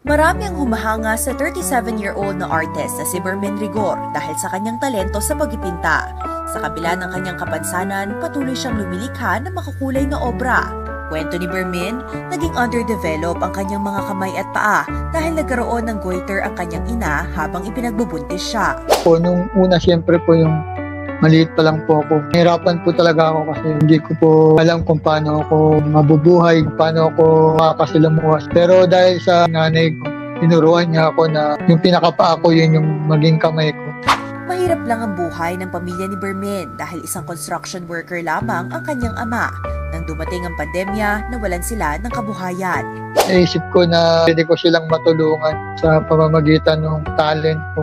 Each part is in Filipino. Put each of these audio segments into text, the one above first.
Marami ang humahanga sa 37-year-old na artist na si Bermin Rigor dahil sa kanyang talento sa pagpipinta. Sa kabila ng kanyang kapansanan, patuloy siyang lumilikha ng makakulay na obra. Kwento ni Bermin, naging underdevelop ang kanyang mga kamay at paa dahil nagkaroon ng goiter ang kanyang ina habang ipinagbubuntis siya. Nung una, siyempre po yung maliit pa lang po ako. Nahirapan po talaga ako kasi hindi ko po alam kung paano ako mabubuhay, paano ako makakasilamuhas. Pero dahil sa nanay ko, tinuruan niya ako na yung pinakapaa ko, yun yung maging kamay ko. Mahirap lang ang buhay ng pamilya ni Bermin dahil isang construction worker lamang ang kanyang ama. Nang dumating ang pandemya, nawalan sila ng kabuhayan. Naisip ko na pwede ko silang matulungan sa pamamagitan ng talent ko.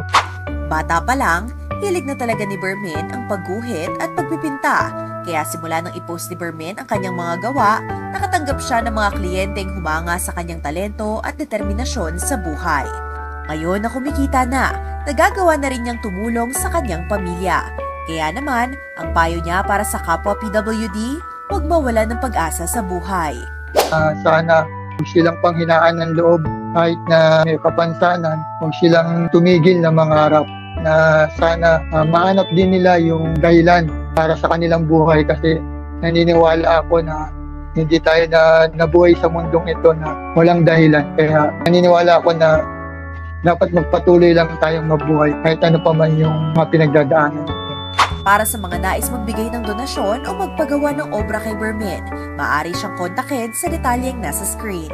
Bata pa lang, hilig na talaga ni Bermin ang pagguhit at pagpipinta. Kaya simula nang i-post ni Bermin ang kanyang mga gawa, nakatanggap siya ng mga kliyenteng humanga sa kanyang talento at determinasyon sa buhay. Ngayon na kumikita na, nagagawa na rin niyang tumulong sa kanyang pamilya. Kaya naman, ang payo niya para sa kapwa PWD, huwag mawala ng pag-asa sa buhay. Sana huwag silang panghinaan ng loob kahit na may kapansanan, huwag silang tumigil na mangarap. Na sana mahanap din nila yung dahilan para sa kanilang buhay kasi naniniwala ako na hindi tayo nabuhay sa mundong ito na walang dahilan. Kaya naniniwala ako na dapat magpatuloy lang tayong mabuhay kahit ano pa man yung mga pinagdadaanan. Para sa mga nais magbigay ng donasyon o magpagawa ng obra kay Bermin, maaari siyang kontakin sa detalyeng nasa screen.